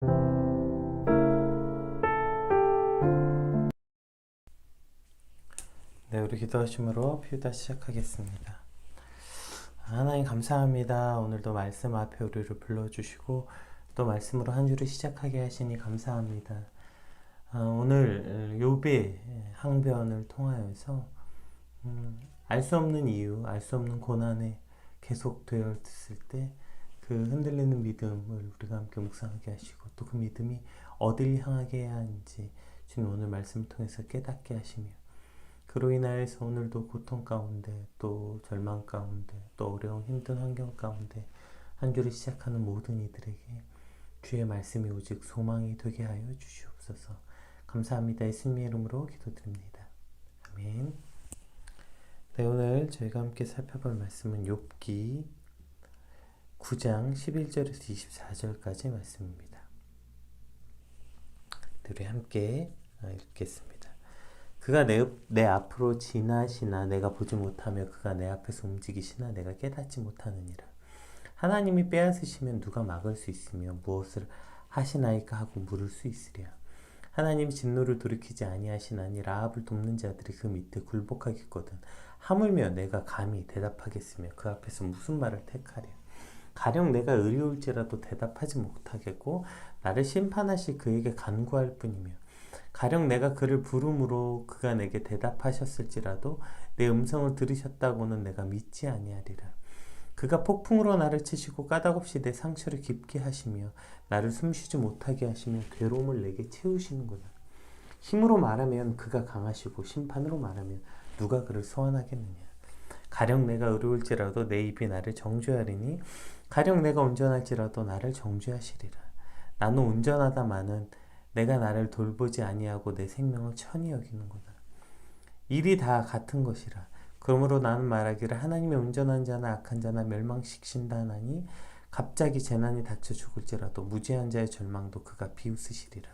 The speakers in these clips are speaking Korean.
네, 우리 기도하심으로 피우다 시작하겠습니다. 하나님 감사합니다. 오늘도 말씀 앞에 우리를 불러주시고 또 말씀으로 한 주를 시작하게 하시니 감사합니다. 오늘 욥의 항변을 통하여서 알 수 없는 이유, 알 수 없는 고난에 계속되었을 때 그 흔들리는 믿음을 우리가 함께 묵상하게 하시고 또 그 믿음이 어딜 향하게 해야 하는지 주님 오늘 말씀을 통해서 깨닫게 하시며 그로 인하여서 오늘도 고통 가운데 또 절망 가운데 또 어려운 힘든 환경 가운데 한 주를 시작하는 모든 이들에게 주의 말씀이 오직 소망이 되게 하여 주시옵소서. 감사합니다. 예수님의 이름으로 기도드립니다. 아멘. 네, 오늘 저희가 함께 살펴볼 말씀은 욥기 9장 11절에서 24절까지 말씀입니다. 우리 함께 읽겠습니다. 그가 내 앞으로 지나시나 내가 보지 못하며 그가 내 앞에서 움직이시나 내가 깨닫지 못하느니라. 하나님이 빼앗으시면 누가 막을 수 있으며 무엇을 하시나이까 하고 물을 수 있으랴. 하나님이 진노를 돌이키지 아니하시나니 라합을 돕는 자들이 그 밑에 굴복하겠거든. 하물며 내가 감히 대답하겠으며 그 앞에서 무슨 말을 택하랴. 가령 내가 의로울지라도 대답하지 못하겠고 나를 심판하실 그에게 간구할 뿐이며 가령 내가 그를 부름으로 그가 내게 대답하셨을지라도 내 음성을 들으셨다고는 내가 믿지 아니하리라. 그가 폭풍으로 나를 치시고 까닭없이 내 상처를 깊게 하시며 나를 숨쉬지 못하게 하시며 괴로움을 내게 채우시는구나. 힘으로 말하면 그가 강하시고 심판으로 말하면 누가 그를 소환하겠느냐. 가령 내가 의로울지라도 내 입이 나를 정죄하리니 가령 내가 온전할지라도 나를 정죄하시리라. 나는 온전하다마는 내가 나를 돌보지 아니하고 내 생명을 천히 여기는구나. 일이 다 같은 것이라. 그러므로 나는 말하기를 하나님의 온전한 자나 악한 자나 멸망시킨다 하나니 갑자기 재난이 닥쳐 죽을지라도 무죄한 자의 절망도 그가 비웃으시리라.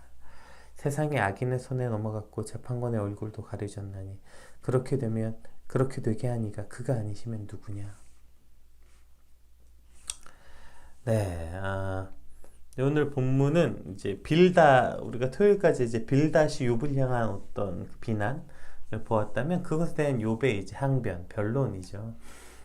세상의 악인의 손에 넘어갔고 재판관의 얼굴도 가려졌나니 그렇게 되게 하니가 그가 아니시면 누구냐. 네, 오늘 본문은 이제 우리가 토요일까지 이제 빌다시 욥을 향한 어떤 비난을 보았다면 그것에 대한 욥의 이제 항변, 변론이죠.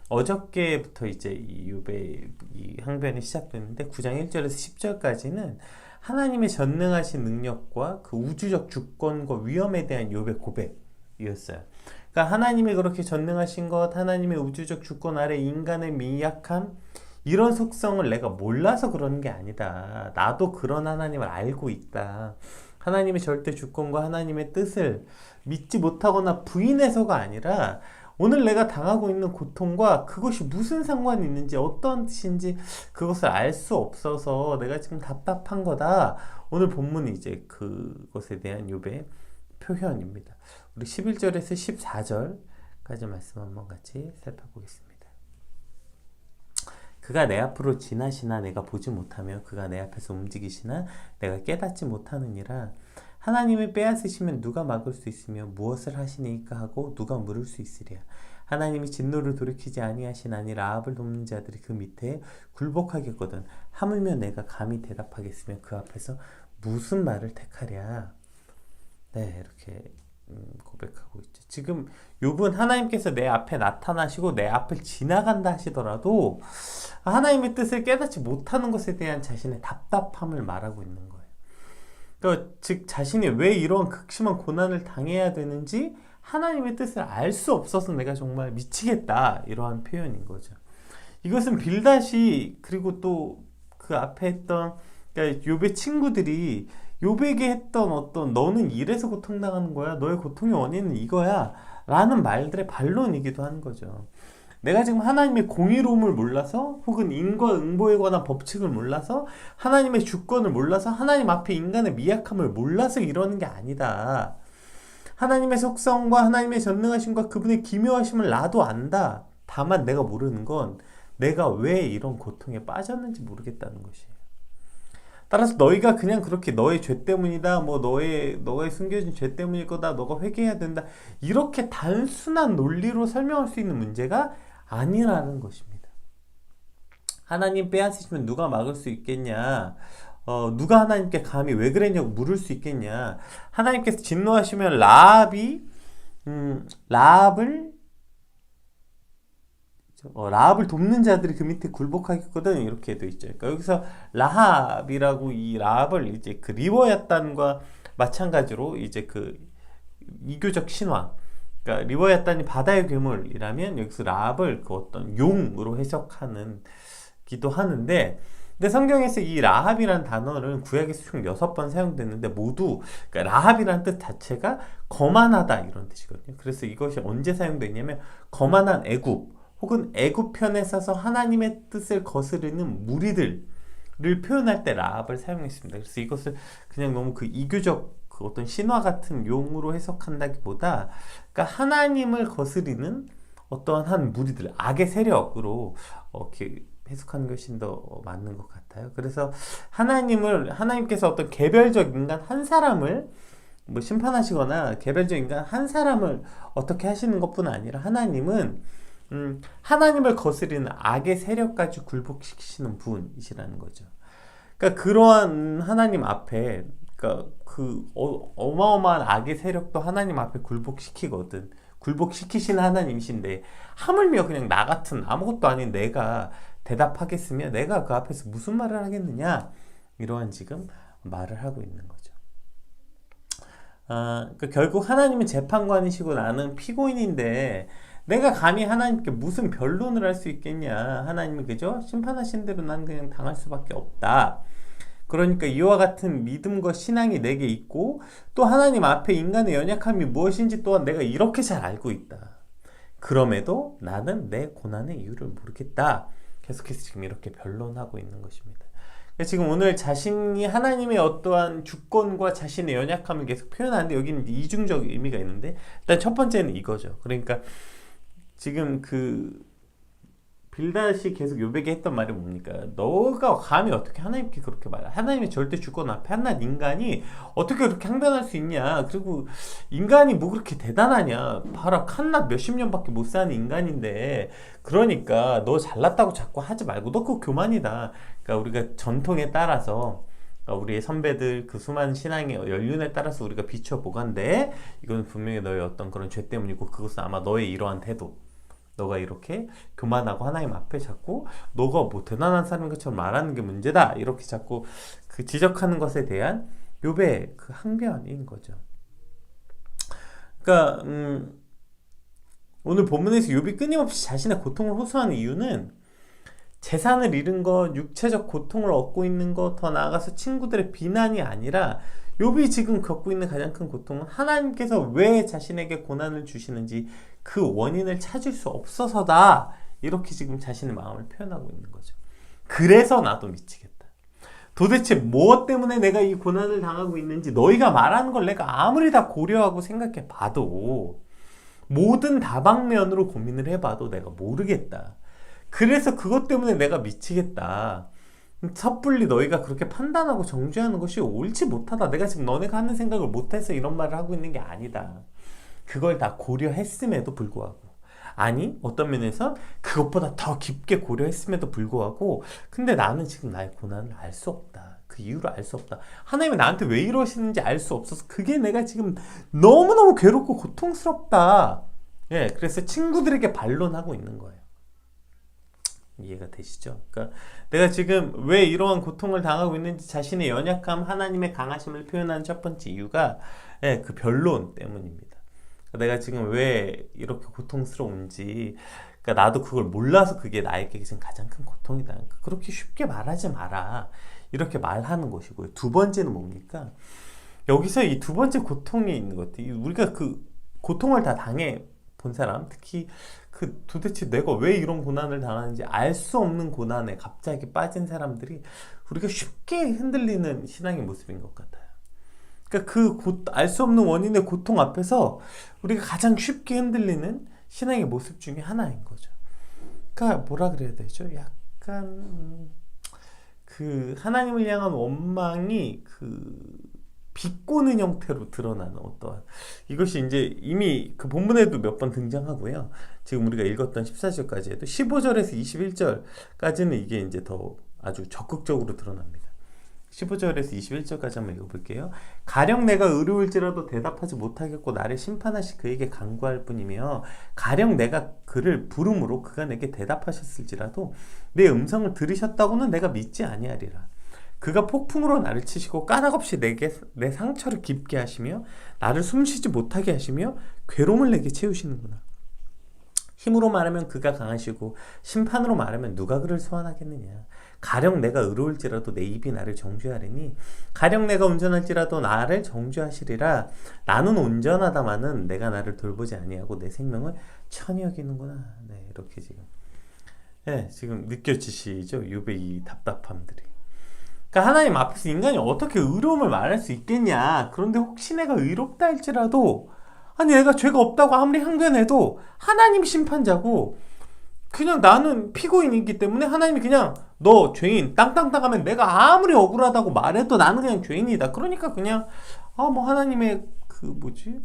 어저께부터 이제 이 욥의 이 항변이 시작됐는데 9장 1절에서 10절까지는 하나님의 전능하신 능력과 그 우주적 주권과 위험에 대한 욥의 고백이었어요. 그러니까 하나님이 그렇게 전능하신 것, 하나님의 우주적 주권 아래 인간의 미약함, 이런 속성을 내가 몰라서 그러는 게 아니다. 나도 그런 하나님을 알고 있다. 하나님의 절대 주권과 하나님의 뜻을 믿지 못하거나 부인해서가 아니라 오늘 내가 당하고 있는 고통과 그것이 무슨 상관이 있는지 어떤 뜻인지 그것을 알 수 없어서 내가 지금 답답한 거다. 오늘 본문이 이제 그것에 대한 욥의 표현입니다. 우리 11절에서 14절까지 말씀 한번 같이 살펴보겠습니다. 그가 내 앞으로 지나시나 내가 보지 못하며 그가 내 앞에서 움직이시나 내가 깨닫지 못하느니라. 하나님이 빼앗으시면 누가 막을 수 있으며 무엇을 하시니까 하고 누가 물을 수 있으랴. 하나님이 진노를 돌이키지 아니하시나니 라합을 돕는 자들이 그 밑에 굴복하겠거든. 하물며 내가 감히 대답하겠으며 그 앞에서 무슨 말을 택하랴. 네, 이렇게 고백하고 있죠. 지금 욥은 하나님께서 내 앞에 나타나시고 내 앞을 지나간다 하시더라도 하나님의 뜻을 깨닫지 못하는 것에 대한 자신의 답답함을 말하고 있는 거예요. 그러니까 즉 자신이 왜 이런 극심한 고난을 당해야 되는지 하나님의 뜻을 알 수 없어서 내가 정말 미치겠다, 이러한 표현인 거죠. 이것은 빌닷이 그리고 또 그 앞에 했던 그러니까 욥의 친구들이 욥에게 했던 어떤 너는 이래서 고통당하는 거야, 너의 고통의 원인은 이거야 라는 말들의 반론이기도 한 거죠. 내가 지금 하나님의 공의로움을 몰라서 혹은 인과응보에 관한 법칙을 몰라서 하나님의 주권을 몰라서 하나님 앞에 인간의 미약함을 몰라서 이러는 게 아니다. 하나님의 속성과 하나님의 전능하심과 그분의 기묘하심을 나도 안다. 다만 내가 모르는 건 내가 왜 이런 고통에 빠졌는지 모르겠다는 것이에요. 따라서 너희가 그냥 그렇게 너의 죄 때문이다, 뭐 너의 숨겨진 죄 때문일 거다, 너가 회개해야 된다, 이렇게 단순한 논리로 설명할 수 있는 문제가 아니라는 것입니다. 하나님 빼앗으시면 누가 막을 수 있겠냐? 누가 하나님께 감히 왜 그랬냐고 물을 수 있겠냐. 하나님께서 진노하시면 라합이 라합을 돕는 자들이 그 밑에 굴복하겠거든, 이렇게 돼 있죠. 그러니까 여기서 라합이라고, 이 라합을 이제 그 리워야단과 마찬가지로 이제 그 이교적 신화, 그러니까 리워야단이 바다의 괴물이라면 여기서 라합을 그 어떤 용으로 해석하는 기도 하는데, 근데 성경에서 이 라합이라는 단어는 구약에서 총 6번 사용됐는데 모두, 그러니까 라합이라는 뜻 자체가 거만하다 이런 뜻이거든요. 그래서 이것이 언제 사용되냐면 거만한 애굽 혹은 애굽편에 서서 하나님의 뜻을 거스르는 무리들을 표현할 때 라합을 사용했습니다. 그래서 이것을 그냥 너무 그 이교적 그 어떤 신화 같은 용으로 해석한다기보다, 그러니까 하나님을 거스리는 어떠한 한 무리들, 악의 세력으로 이렇게 해석하는 것이 더 맞는 것 같아요. 그래서 하나님께서 어떤 개별적 인간 한 사람을 뭐 심판하시거나 개별적 인간 한 사람을 어떻게 하시는 것뿐 아니라 하나님은 하나님을 거스리는 악의 세력까지 굴복시키시는 분이시라는 거죠. 그러니까 그러한 하나님 앞에, 그러니까 그 어마어마한 악의 세력도 하나님 앞에 굴복시키거든. 굴복시키시는 하나님이신데 하물며 그냥 나 같은 아무것도 아닌 내가 대답하겠으며 내가 그 앞에서 무슨 말을 하겠느냐, 이러한 지금 말을 하고 있는 거죠. 그러니까 결국 하나님은 재판관이시고 나는 피고인인데 내가 감히 하나님께 무슨 변론을 할 수 있겠냐. 하나님이 그죠? 심판하신 대로 난 그냥 당할 수밖에 없다. 그러니까 이와 같은 믿음과 신앙이 내게 있고, 또 하나님 앞에 인간의 연약함이 무엇인지 또한 내가 이렇게 잘 알고 있다. 그럼에도 나는 내 고난의 이유를 모르겠다. 계속해서 지금 이렇게 변론하고 있는 것입니다. 지금 오늘 자신이 하나님의 어떠한 주권과 자신의 연약함을 계속 표현하는데, 여기는 이중적 의미가 있는데, 일단 첫 번째는 이거죠. 그러니까 지금 빌닷이 계속 욥에게 했던 말이 뭡니까? 너가 감히 어떻게 하나님께 그렇게 말해? 하나님의 절대 주권 앞에 한낱 인간이 어떻게 그렇게 항변할 수 있냐? 그리고 인간이 뭐 그렇게 대단하냐? 봐라, 한낱 몇십 년밖에 못 사는 인간인데, 그러니까 너 잘났다고 자꾸 하지 말고 너 그거 교만이다. 그러니까 우리가 전통에 따라서, 우리의 선배들 그 수많은 신앙의 연륜에 따라서 우리가 비춰보건대 이건 분명히 너의 어떤 그런 죄 때문이고, 그것은 아마 너의 이러한 태도, 너가 이렇게 교만하고 하나님 앞에 자꾸 너가 뭐 대단한 사람인 것처럼 말하는 게 문제다, 이렇게 자꾸 그 지적하는 것에 대한 욥의 그 항변인 거죠. 그러니까 오늘 본문에서 욥이 끊임없이 자신의 고통을 호소하는 이유는 재산을 잃은 것, 육체적 고통을 얻고 있는 것, 더 나아가서 친구들의 비난이 아니라 욥이 지금 겪고 있는 가장 큰 고통은 하나님께서 왜 자신에게 고난을 주시는지 그 원인을 찾을 수 없어서다, 이렇게 지금 자신의 마음을 표현하고 있는 거죠. 그래서 나도 미치겠다. 도대체 무엇 때문에 내가 이 고난을 당하고 있는지 너희가 말하는 걸 내가 아무리 다 고려하고 생각해 봐도, 모든 다방면으로 고민을 해봐도 내가 모르겠다. 그래서 그것 때문에 내가 미치겠다. 섣불리 너희가 그렇게 판단하고 정죄하는 것이 옳지 못하다. 내가 지금 너네가 하는 생각을 못해서 이런 말을 하고 있는 게 아니다. 그걸 다 고려했음에도 불구하고, 아니 어떤 면에서 그것보다 더 깊게 고려했음에도 불구하고, 근데 나는 지금 나의 고난을 알 수 없다. 그 이유를 알 수 없다. 하나님이 나한테 왜 이러시는지 알 수 없어서 그게 내가 지금 너무너무 괴롭고 고통스럽다. 예, 그래서 친구들에게 반론하고 있는 거예요. 이해가 되시죠? 그러니까 내가 지금 왜 이러한 고통을 당하고 있는지 자신의 연약함, 하나님의 강하심을 표현하는 첫 번째 이유가 그 변론 때문입니다. 그러니까 내가 지금 왜 이렇게 고통스러운지, 그러니까 나도 그걸 몰라서 그게 나에게 지금 가장 큰 고통이다. 그러니까 그렇게 쉽게 말하지 마라, 이렇게 말하는 것이고요. 두 번째는 뭡니까? 여기서 이 두 번째 고통이 있는 것 같아요. 우리가 그 고통을 다 당해 본 사람, 특히 도대체 내가 왜 이런 고난을 당하는지 알 수 없는 고난에 갑자기 빠진 사람들이 우리가 쉽게 흔들리는 신앙의 모습인 것 같아요. 그러니까 알 수 없는 원인의 고통 앞에서 우리가 가장 쉽게 흔들리는 신앙의 모습 중에 하나인 거죠. 그러니까 뭐라 그래야 되죠? 약간 하나님을 향한 원망이 비꼬는 형태로 드러나는 어떠한, 이것이 이제 이미 그 본문에도 몇 번 등장하고요. 지금 우리가 읽었던 14절까지 해도 15절에서 21절까지는 이게 이제 더 아주 적극적으로 드러납니다. 15절에서 21절까지 한번 읽어볼게요. 가령 내가 의로울지라도 대답하지 못하겠고 나를 심판하시 그에게 간구할 뿐이며 가령 내가 그를 부름으로 그가 내게 대답하셨을지라도 내 음성을 들으셨다고는 내가 믿지 아니하리라. 그가 폭풍으로 나를 치시고 까닭없이 내게 내 상처를 깊게 하시며 나를 숨쉬지 못하게 하시며 괴로움을 내게 채우시는구나. 힘으로 말하면 그가 강하시고 심판으로 말하면 누가 그를 소환하겠느냐. 가령 내가 의로울지라도 내 입이 나를 정죄하리니 가령 내가 온전할지라도 나를 정죄하시리라. 나는 온전하다마는 내가 나를 돌보지 아니하고 내 생명을 천히 여기는구나. 네, 이렇게 지금 느껴지시죠? 욥의 이 답답함들이. 그러니까 하나님 앞에서 인간이 어떻게 의로움을 말할 수 있겠냐. 그런데 혹시 내가 의롭다 할지라도 아니 내가 죄가 없다고 아무리 항변해도 하나님 심판자고 그냥 나는 피고인이기 때문에 하나님이 그냥 너 죄인 땅땅땅 하면 내가 아무리 억울하다고 말해도 나는 그냥 죄인이다. 그러니까 그냥 뭐 하나님의 그 뭐지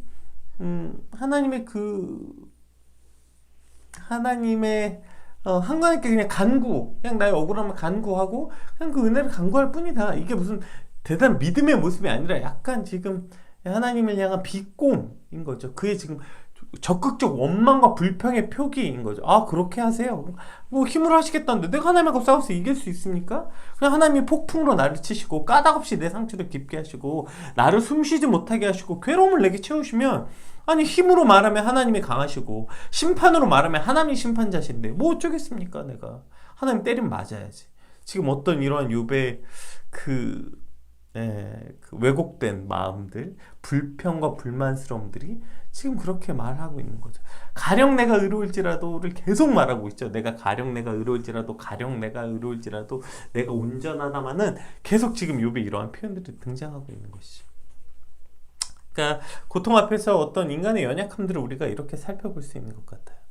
하나님의 하나님께 그냥 그냥 나의 억울함을 간구하고 그냥 그 은혜를 간구할 뿐이다. 이게 무슨 대단한 믿음의 모습이 아니라 약간 지금 하나님을 향한 비꼼인 거죠. 그게 지금 적극적 원망과 불평의 표기인 거죠. 그렇게 하세요. 뭐 힘으로 하시겠다는데 내가 하나님하고 싸워서 이길 수 있습니까? 그냥 하나님이 폭풍으로 나를 치시고 까닭없이 내 상처를 깊게 하시고 나를 숨쉬지 못하게 하시고 괴로움을 내게 채우시면 아니 힘으로 말하면 하나님이 강하시고 심판으로 말하면 하나님이 심판자신데 뭐 어쩌겠습니까? 내가 하나님 때리면 맞아야지. 지금 어떤 이러한 욥의 그 왜곡된 마음들, 불평과 불만스러움들이 지금 그렇게 말하고 있는 거죠. 가령 내가 의로울지라도를 계속 말하고 있죠. 가령 내가 의로울지라도, 가령 내가 의로울지라도, 내가 온전하다마는 계속 지금 욥에 이러한 표현들이 등장하고 있는 것이죠. 그러니까 고통 앞에서 어떤 인간의 연약함들을 우리가 이렇게 살펴볼 수 있는 것 같아요.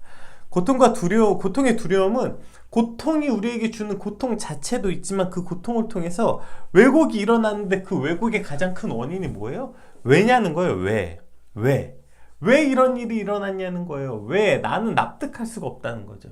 고통의 두려움은 고통이 우리에게 주는 고통 자체도 있지만 그 고통을 통해서 왜곡이 일어나는데 그 왜곡의 가장 큰 원인이 뭐예요? 왜냐는 거예요. 왜 이런 일이 일어났냐는 거예요. 왜 나는 납득할 수가 없다는 거죠.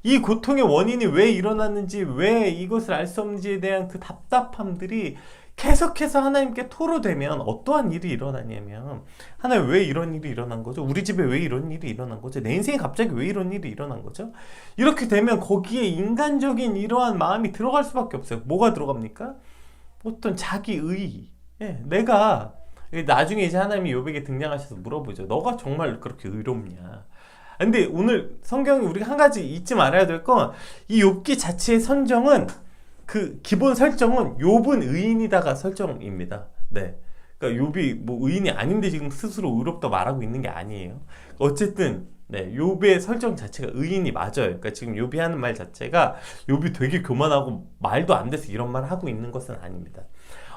이 고통의 원인이 왜 일어났는지, 왜 이것을 알 수 없는지에 대한 그 답답함들이 계속해서 하나님께 토로되면 어떠한 일이 일어나냐면 하나님 왜 이런 일이 일어난 거죠? 우리 집에 왜 이런 일이 일어난 거죠? 내 인생에 갑자기 왜 이런 일이 일어난 거죠? 이렇게 되면 거기에 인간적인 이러한 마음이 들어갈 수밖에 없어요. 뭐가 들어갑니까? 어떤 자기의 내가 나중에 이제 하나님이 욥에게 등장하셔서 물어보죠. 너가 정말 그렇게 의롭냐? 근데 오늘 성경이 우리가 한 가지 잊지 말아야 될 건 이 욥기 자체의 선정은 그 기본 설정은 욥은 의인이다가 설정입니다. 네. 그러니까 욥이 뭐 의인이 아닌데 지금 스스로 의롭다 말하고 있는 게 아니에요. 어쨌든 욥의 설정 자체가 의인이 맞아요. 그러니까 지금 욥이 하는 말 자체가 욥이 되게 교만하고 말도 안 돼서 이런 말을 하고 있는 것은 아닙니다.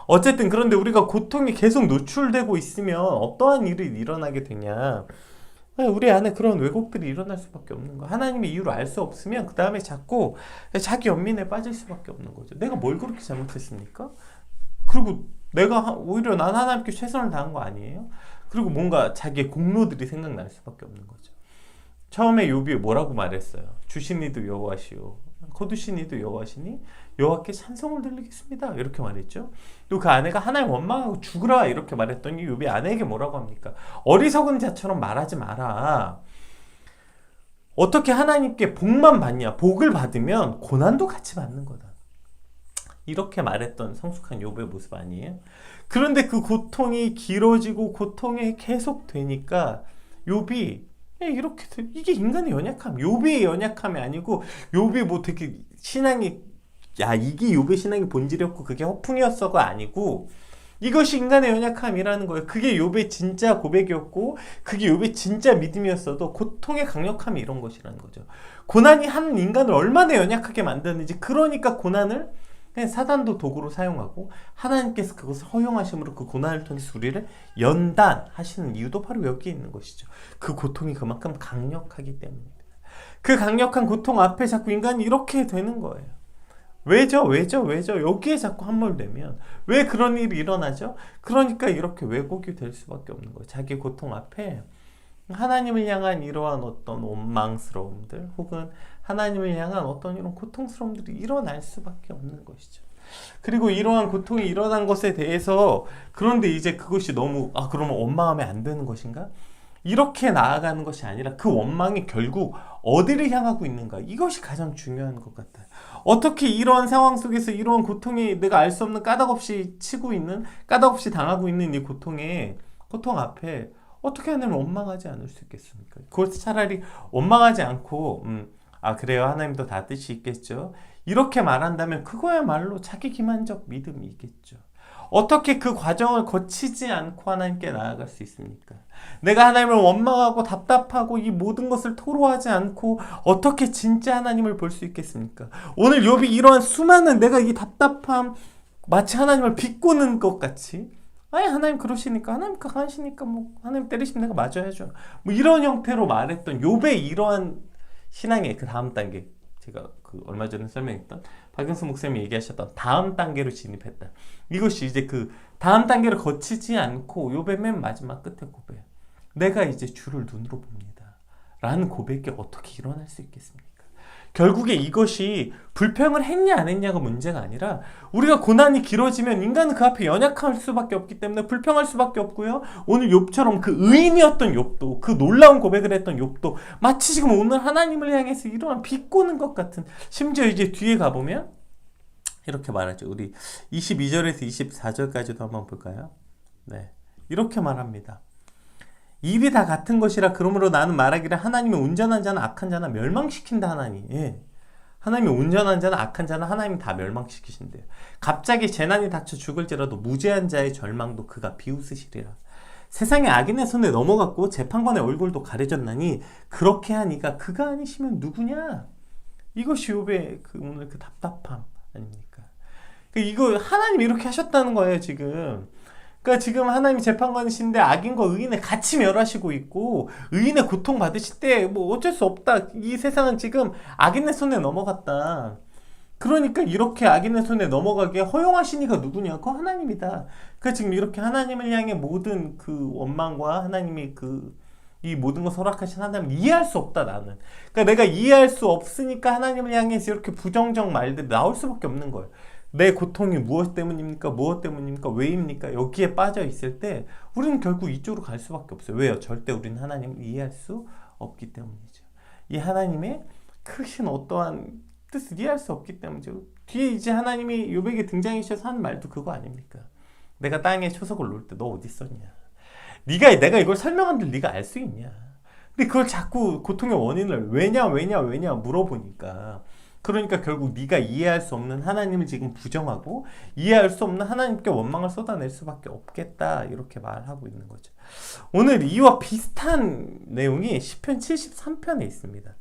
어쨌든 그런데 우리가 고통이 계속 노출되고 있으면 어떠한 일이 일어나게 되냐? 우리 안에 그런 왜곡들이 일어날 수밖에 없는 거야. 하나님의 이유를 알 수 없으면 그 다음에 자꾸 자기 연민에 빠질 수밖에 없는 거죠. 내가 뭘 그렇게 잘못했습니까? 그리고 내가 오히려 난 하나님께 최선을 다한 거 아니에요? 그리고 뭔가 자기의 공로들이 생각날 수밖에 없는 거죠. 처음에 욥이 뭐라고 말했어요? 주신 이도 여호와시오, 거두신 이도 여호와시니 여호와께 찬송을 들리겠습니다. 이렇게 말했죠. 또 그 아내가 하나님 원망하고 죽으라 이렇게 말했더니 욥이 아내에게 뭐라고 합니까? 어리석은 자처럼 말하지 마라. 어떻게 하나님께 복만 받냐? 복을 받으면 고난도 같이 받는 거다. 이렇게 말했던 성숙한 욥의 모습 아니에요? 그런데 그 고통이 길어지고 고통이 계속 되니까 욥이 이렇게 이게 인간의 연약함, 욥의 연약함이 아니고 욥이 뭐 되게 신앙이 이게 욥의 신앙의 본질이었고 그게 허풍이었어가 아니고 이것이 인간의 연약함이라는 거예요. 그게 욥의 진짜 고백이었고 그게 욥의 진짜 믿음이었어도 고통의 강력함이 이런 것이라는 거죠. 고난이 한 인간을 얼마나 연약하게 만드는지, 그러니까 고난을 그냥 사단도 도구로 사용하고 하나님께서 그것을 허용하심으로 그 고난을 통해서 우리를 연단하시는 이유도 바로 여기에 있는 것이죠. 그 고통이 그만큼 강력하기 때문입니다. 그 강력한 고통 앞에 자꾸 인간이 이렇게 되는 거예요. 왜죠? 여기에 자꾸 함몰되면 왜 그런 일이 일어나죠? 그러니까 이렇게 왜곡이 될 수밖에 없는 거예요. 자기 고통 앞에 하나님을 향한 이러한 어떤 원망스러움들 혹은 하나님을 향한 어떤 이런 고통스러움들이 일어날 수밖에 없는 것이죠. 그리고 이러한 고통이 일어난 것에 대해서 그런데 이제 그것이 너무 그러면 원망하면 안 되는 것인가? 이렇게 나아가는 것이 아니라 그 원망이 결국 어디를 향하고 있는가? 이것이 가장 중요한 것 같아요. 어떻게 이러한 상황 속에서 이러한 고통이 내가 알 수 없는 까닭없이 치고 있는, 까닭없이 당하고 있는 이 고통 앞에 어떻게 하나님을 원망하지 않을 수 있겠습니까? 그걸 차라리 원망하지 않고 그래요. 하나님도 다 뜻이 있겠죠. 이렇게 말한다면 그거야말로 자기 기만적 믿음이겠죠. 어떻게 그 과정을 거치지 않고 하나님께 나아갈 수 있습니까? 내가 하나님을 원망하고 답답하고 이 모든 것을 토로하지 않고 어떻게 진짜 하나님을 볼 수 있겠습니까? 오늘 욥이 이러한 수많은 내가 이 답답함 마치 하나님을 비꼬는 것 같이 하나님 그러시니까 하나님 강하시니까 하나님 때리시면 내가 맞아야죠. 이런 형태로 말했던 욥의 이러한 신앙의 그 다음 단계, 제가 얼마 전에 설명했던 박영수 목사님이 얘기하셨던 다음 단계로 진입했다. 이것이 이제 그 다음 단계를 거치지 않고 욥의 맨 마지막 끝에 고백, 내가 이제 주를 눈으로 봅니다 라는 고백이 어떻게 일어날 수 있겠습니까? 결국에 이것이 불평을 했냐 안 했냐가 문제가 아니라 우리가 고난이 길어지면 인간은 그 앞에 연약할 수밖에 없기 때문에 불평할 수밖에 없고요. 오늘 욥처럼 그 의인이었던 욥도, 그 놀라운 고백을 했던 욥도 마치 지금 오늘 하나님을 향해서 이러한 비꼬는 것 같은, 심지어 이제 뒤에 가보면 이렇게 말하죠. 우리 22절에서 24절까지도 한번 볼까요? 네, 이렇게 말합니다. 입이 다 같은 것이라 그러므로 나는 말하기를 하나님이 온전한 자나 악한 자나 멸망시킨다 하나니. 하나님이 온전한 자나 악한 자나 하나님이 다 멸망시키신대요. 갑자기 재난이 닥쳐 죽을지라도 무죄한 자의 절망도 그가 비웃으시리라. 세상의 악인의 손에 넘어갔고 재판관의 얼굴도 가려졌나니 그렇게 하니까 그가 아니시면 누구냐? 이것이 욥의 오늘 그 답답함 아닙니까? 이거 하나님이 이렇게 하셨다는 거예요 지금. 그러니까 지금 하나님이 재판관이신데 악인과 의인을 같이 멸하시고 있고 의인의 고통 받으실 때 어쩔 수 없다. 이 세상은 지금 악인의 손에 넘어갔다. 그러니까 이렇게 악인의 손에 넘어가게 허용하시니가 누구냐? 그거 하나님이다. 그러니까 지금 이렇게 하나님을 향해 모든 그 원망과 하나님이 이 모든 걸 허락하신 하나님을 이해할 수 없다 나는. 그러니까 내가 이해할 수 없으니까 하나님을 향해서 이렇게 부정적 말들이 나올 수밖에 없는 거예요. 내 고통이 무엇 때문입니까? 무엇 때문입니까? 왜입니까? 여기에 빠져 있을 때 우리는 결국 이쪽으로 갈 수밖에 없어요. 왜요? 절대 우리는 하나님을 이해할 수 없기 때문이죠. 이 하나님의 크신 어떠한 뜻을 이해할 수 없기 때문이죠. 뒤에 이제 하나님이 욥에게 등장하셔서 하는 말도 그거 아닙니까? 내가 땅에 초석을 놓을 때 너 어디 있었냐? 내가 이걸 설명한들 네가 알 수 있냐? 근데 그걸 자꾸 고통의 원인을 왜냐 물어보니까, 그러니까 결국 네가 이해할 수 없는 하나님을 지금 부정하고 이해할 수 없는 하나님께 원망을 쏟아낼 수밖에 없겠다, 이렇게 말하고 있는 거죠. 오늘 이와 비슷한 내용이 시편 73편에 있습니다.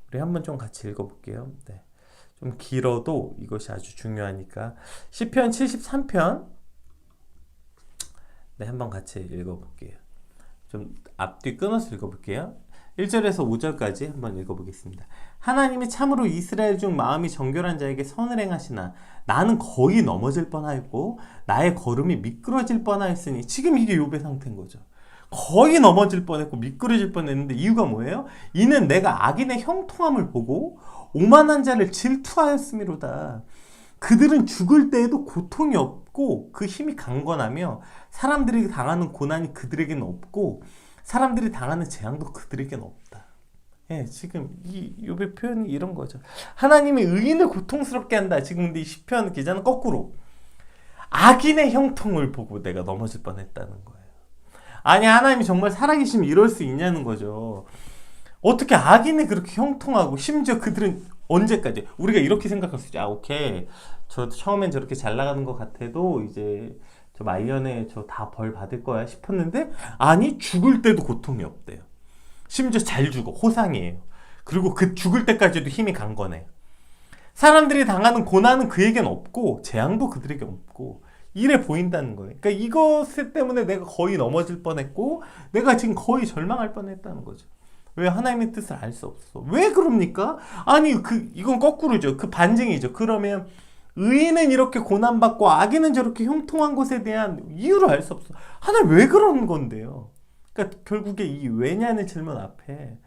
우리 한번 좀 같이 읽어볼게요. 네. 좀 길어도 이것이 아주 중요하니까 시편 73편 한번 같이 읽어볼게요. 좀 앞뒤 끊어서 읽어볼게요. 1절에서 5절까지 한번 읽어보겠습니다. 하나님이 참으로 이스라엘 중 마음이 정결한 자에게 선을 행하시나 나는 거의 넘어질 뻔하였고 나의 걸음이 미끄러질 뻔하였으니, 지금 이게 욥의 상태인 거죠. 거의 넘어질 뻔했고 미끄러질 뻔했는데 이유가 뭐예요? 이는 내가 악인의 형통함을 보고 오만한 자를 질투하였음이로다. 그들은 죽을 때에도 고통이 없고 그 힘이 강건하며 사람들이 당하는 고난이 그들에게는 없고 사람들이 당하는 재앙도 그들에게는 없다. 지금 이 욥의 표현이 이런 거죠. 하나님이 의인을 고통스럽게 한다. 지금 근데 이 시편 기자는 거꾸로 악인의 형통을 보고 내가 넘어질 뻔했다는 거예요. 아니, 하나님이 정말 살아계시면 이럴 수 있냐는 거죠. 어떻게 악인이 그렇게 형통하고, 심지어 그들은 언제까지, 우리가 이렇게 생각할 수 있죠. 오케이, 저 처음엔 저렇게 잘 나가는 것 같아도 이제 저 말년에 저 다 벌 받을 거야 싶었는데, 아니, 죽을 때도 고통이 없대요. 심지어 잘 죽어, 호상이에요. 그리고 그 죽을 때까지도 힘이 강건해. 사람들이 당하는 고난은 그에겐 없고 재앙도 그들에게 없고, 이래 보인다는 거예요. 그러니까 이것 때문에 내가 거의 넘어질 뻔했고 내가 지금 거의 절망할 뻔했다는 거죠. 왜? 하나님의 뜻을 알 수 없어. 왜 그럽니까? 아니, 이건 거꾸로죠. 그 반증이죠. 그러면 의인은 이렇게 고난받고 악인은 저렇게 형통한 것에 대한 이유를 알 수 없어. 하나님 왜 그러는 건데요? 그러니까 결국에 이 왜냐는 질문 앞에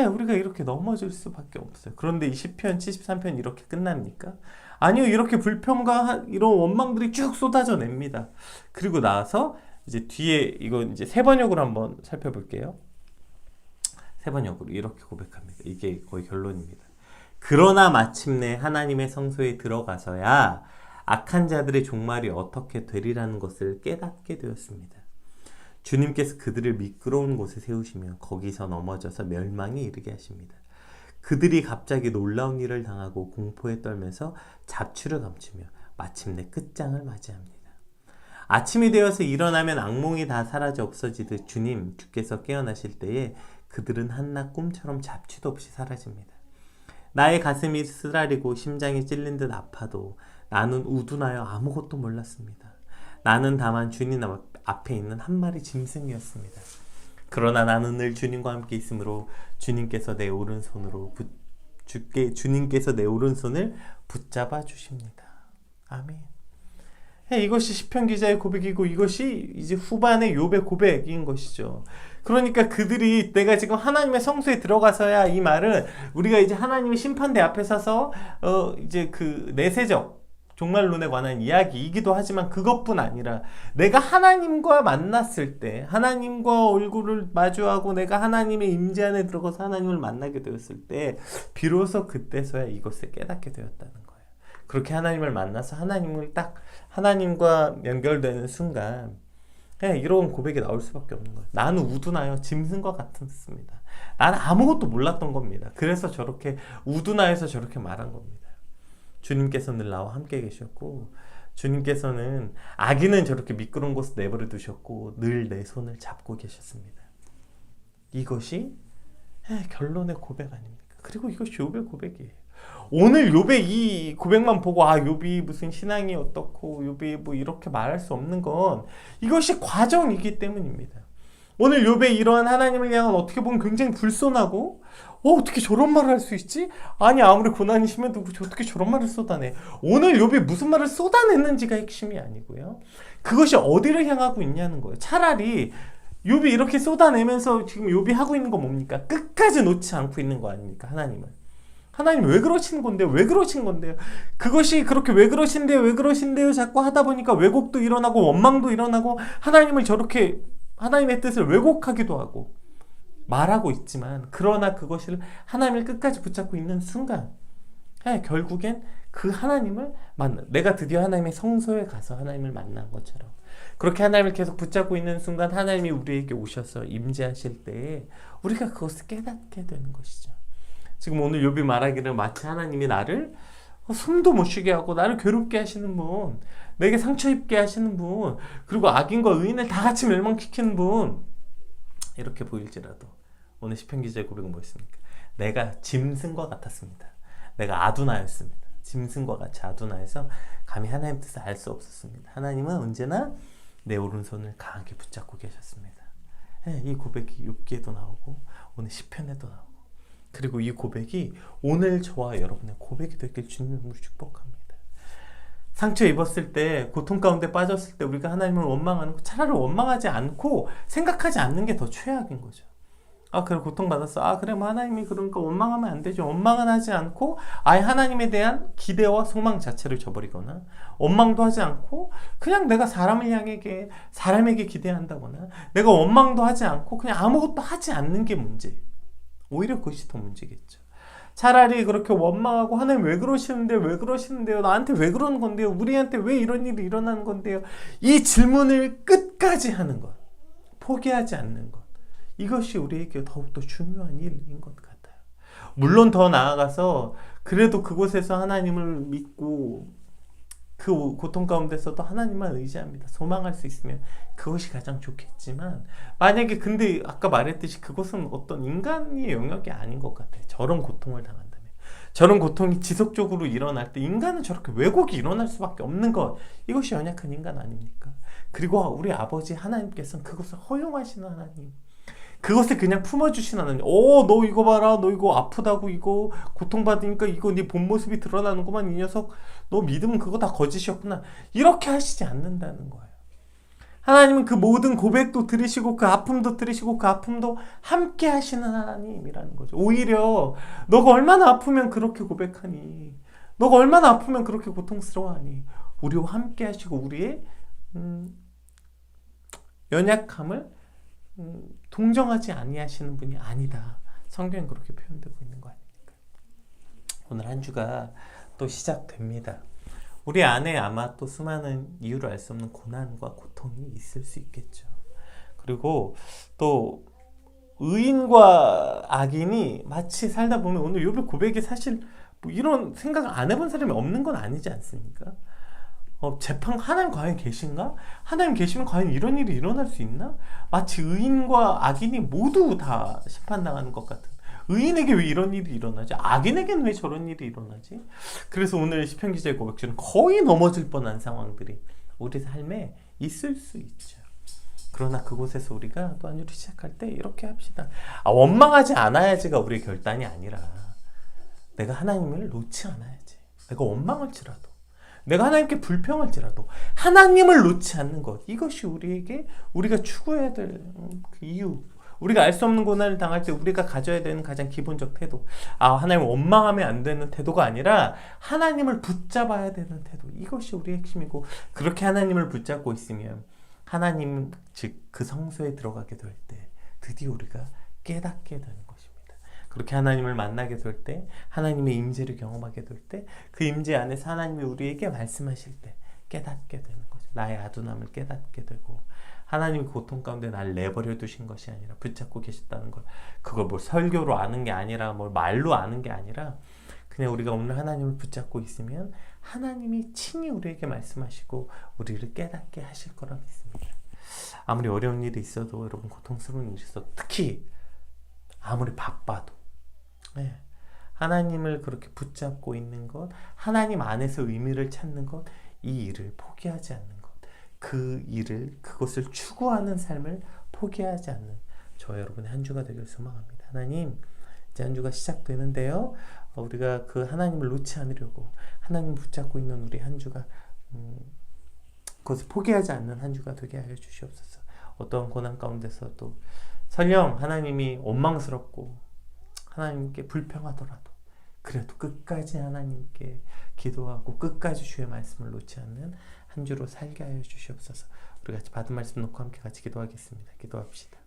우리가 이렇게 넘어질 수밖에 없어요. 그런데 이 시편 73편 이렇게 끝납니까? 아니요, 이렇게 불평과 이런 원망들이 쭉 쏟아져 냅니다. 그리고 나서 이제 뒤에 이거 이제 세 번역으로 한번 살펴볼게요. 세 번역으로 이렇게 고백합니다. 이게 거의 결론입니다. 그러나 마침내 하나님의 성소에 들어가서야 악한 자들의 종말이 어떻게 되리라는 것을 깨닫게 되었습니다. 주님께서 그들을 미끄러운 곳에 세우시며 거기서 넘어져서 멸망에 이르게 하십니다. 그들이 갑자기 놀라운 일을 당하고 공포에 떨면서 잡초를 감추며 마침내 끝장을 맞이합니다. 아침이 되어서 일어나면 악몽이 다 사라져 없어지듯 주께서 깨어나실 때에 그들은 한낱 꿈처럼 잡초도 없이 사라집니다. 나의 가슴이 쓰라리고 심장이 찔린 듯 아파도 나는 우둔하여 아무것도 몰랐습니다. 나는 다만 주님 앞에 있는 한 마리 짐승이었습니다. 그러나 나는 늘 주님과 함께 있으므로 주님께서 내 오른손을 붙잡아 주십니다. 아멘. 이것이 시편 기자의 고백이고 이것이 이제 후반의 욥의 고백인 것이죠. 그러니까 그들이 내가 지금 하나님의 성소에 들어가서야, 이 말은 우리가 이제 하나님의 심판대 앞에 서서 이제 그 내세적 종말론에 관한 이야기이기도 하지만 그것뿐 아니라 내가 하나님과 만났을 때, 하나님과 얼굴을 마주하고 내가 하나님의 임재 안에 들어가서 하나님을 만나게 되었을 때 비로소 그때서야 이것을 깨닫게 되었다는 거예요. 그렇게 하나님을 만나서 하나님과 연결되는 순간 이런 고백이 나올 수밖에 없는 거예요. 나는 우둔하여 짐승과 같았습니다. 나는 아무것도 몰랐던 겁니다. 그래서 저렇게 우둔하여서 저렇게 말한 겁니다. 주님께서는 늘 나와 함께 계셨고, 주님께서는 악인은 저렇게 미끄러운 곳에 내버려 두셨고 늘 내 손을 잡고 계셨습니다. 이것이 결론의 고백 아닙니까? 그리고 이것이 욥의 고백이에요. 오늘 욥의 이 고백만 보고 욥이 무슨 신앙이 어떻고 욥이 뭐 이렇게 말할 수 없는 건 이것이 과정이기 때문입니다. 오늘 욥의 이러한 하나님을 향한 어떻게 보면 굉장히 불손하고 어떻게 저런 말을 할 수 있지? 아니 아무리 고난이 심해도 어떻게 저런 말을 쏟아내? 오늘 욥이 무슨 말을 쏟아냈는지가 핵심이 아니고요. 그것이 어디를 향하고 있냐는 거예요. 차라리 욥이 이렇게 쏟아내면서 지금 욥이 하고 있는 건 뭡니까? 끝까지 놓지 않고 있는 거 아닙니까? 하나님 왜 그러신 건데요? 왜 그러신 건데요? 그것이 그렇게 왜 그러신데요? 자꾸 하다 보니까 왜곡도 일어나고 원망도 일어나고 하나님을 저렇게 하나님의 뜻을 왜곡하기도 하고 말하고 있지만, 그러나 그것을 하나님을 끝까지 붙잡고 있는 순간 결국엔 그 하나님을 내가 드디어 하나님의 성소에 가서 하나님을 만난 것처럼 그렇게 하나님을 계속 붙잡고 있는 순간 하나님이 우리에게 오셔서 임재하실 때에 우리가 그것을 깨닫게 되는 것이죠. 지금 오늘 욥이 말하기를 마치 하나님이 나를 숨도 못 쉬게 하고 나를 괴롭게 하시는 분, 내게 상처 입게 하시는 분, 그리고 악인과 의인을 다 같이 멸망시키는 분, 이렇게 보일지라도 오늘 시편 기자의 고백은 뭐였습니까? 내가 짐승과 같았습니다. 내가 아둔하였습니다. 짐승과 같이 아둔하여서 감히 하나님의 뜻을 알 수 없었습니다. 하나님은 언제나 내 오른손을 강하게 붙잡고 계셨습니다. 이 고백이 욥기에도 나오고 오늘 시편에도 나오고, 그리고 이 고백이 오늘 저와 여러분의 고백이 되길 주님으로 축복합니다. 상처 입었을 때, 고통 가운데 빠졌을 때 우리가 하나님을 원망하는 거, 차라리 원망하지 않고 생각하지 않는 게 더 최악인 거죠. 그래 고통받았어. 그래 뭐 하나님이 그러니까 원망하면 안 되죠. 원망은 하지 않고 아예 하나님에 대한 기대와 소망 자체를 저버리거나, 원망도 하지 않고 그냥 내가 사람에게 기대한다거나, 내가 원망도 하지 않고 그냥 아무것도 하지 않는 게 문제예요. 오히려 그것이 더 문제겠죠. 차라리 그렇게 원망하고 하나님 왜 그러시는데요? 나한테 왜 그러는 건데요? 우리한테 왜 이런 일이 일어나는 건데요? 이 질문을 끝까지 하는 것, 포기하지 않는 것, 이것이 우리에게 더욱더 중요한 일인 것 같아요. 물론 더 나아가서 그래도 그곳에서 하나님을 믿고 그 고통 가운데서도 하나님만 의지합니다. 소망할 수 있으면 그것이 가장 좋겠지만, 만약에 근데 아까 말했듯이 그것은 어떤 인간의 영역이 아닌 것 같아요. 저런 고통을 당한다면, 저런 고통이 지속적으로 일어날 때 인간은 저렇게 왜곡이 일어날 수밖에 없는 것, 이것이 연약한 인간 아닙니까? 그리고 우리 아버지 하나님께서는 그것을 허용하시는 하나님, 그것을 그냥 품어주신 하나님. 너 이거 봐라, 너 이거 아프다고, 이거 고통받으니까 이거 네 본 모습이 드러나는구만, 이 녀석 너 믿으면 그거 다 거짓이었구나, 이렇게 하시지 않는다는 거예요. 하나님은 그 모든 고백도 들으시고 그 아픔도 들으시고 그 아픔도 함께 하시는 하나님이라는 거죠. 오히려 너가 얼마나 아프면 그렇게 고백하니, 너가 얼마나 아프면 그렇게 고통스러워하니? 우리와 함께 하시고 우리의 연약함을 동정하지 아니하시는 분이 아니다. 성경은 그렇게 표현되고 있는 거 아닙니까? 오늘 한 주가 또 시작됩니다. 우리 안에 아마 또 수많은 이유로 알 수 없는 고난과 고통이 있을 수 있겠죠. 그리고 또 의인과 악인이 마치 살다 보면 오늘 욥의 고백이 사실 뭐 이런 생각을 안 해본 사람이 없는 건 아니지 않습니까? 재판 하나님 과연 계신가? 하나님 계시면 과연 이런 일이 일어날 수 있나? 마치 의인과 악인이 모두 다 심판당하는 것 같은, 의인에게 왜 이런 일이 일어나지? 악인에게는 왜 저런 일이 일어나지? 그래서 오늘 시편 기자의 고백처럼 거의 넘어질 뻔한 상황들이 우리 삶에 있을 수 있죠. 그러나 그곳에서 우리가 또 한 주를 시작할 때 이렇게 합시다. 원망하지 않아야지가 우리의 결단이 아니라 내가 하나님을 놓지 않아야지. 내가 원망할지라도, 내가 하나님께 불평할지라도 하나님을 놓지 않는 것, 이것이 우리가 추구해야 될 그 이유, 우리가 알 수 없는 고난을 당할 때 우리가 가져야 되는 가장 기본적 태도, 하나님을 원망하면 안 되는 태도가 아니라 하나님을 붙잡아야 되는 태도, 이것이 우리의 핵심이고, 그렇게 하나님을 붙잡고 있으면 하나님, 즉 그 성소에 들어가게 될 때 드디어 우리가 깨닫게 되는 것입니다. 그렇게 하나님을 만나게 될 때, 하나님의 임재를 경험하게 될 때, 그 임재 안에서 하나님이 우리에게 말씀하실 때 깨닫게 되는 거죠. 나의 아둔함을 깨닫게 되고, 하나님이 고통 가운데 날 내버려 두신 것이 아니라 붙잡고 계셨다는 걸, 그걸 뭐 설교로 아는 게 아니라 뭐 말로 아는 게 아니라 그냥 우리가 오늘 하나님을 붙잡고 있으면 하나님이 친히 우리에게 말씀하시고 우리를 깨닫게 하실 거라 믿습니다. 아무리 어려운 일이 있어도, 여러분 고통스러운 일이 있어도, 특히 아무리 바빠도 하나님을 그렇게 붙잡고 있는 것, 하나님 안에서 의미를 찾는 것, 이 일을 포기하지 않는 것, 그것을 추구하는 삶을 포기하지 않는 저와 여러분의 한 주가 되길 소망합니다. 하나님, 이제 한 주가 시작되는데요, 우리가 그 하나님을 놓지 않으려고 하나님 붙잡고 있는 우리 한 주가 그것을 포기하지 않는 한 주가 되게 하여 주시옵소서. 어떤 고난 가운데서도 설령 하나님이 원망스럽고 하나님께 불평하더라도 그래도 끝까지 하나님께 기도하고 끝까지 주의 말씀을 놓지 않는 한 주로 살게 하여 주시옵소서. 우리 같이 받은 말씀 놓고 함께 같이 기도하겠습니다. 기도합시다.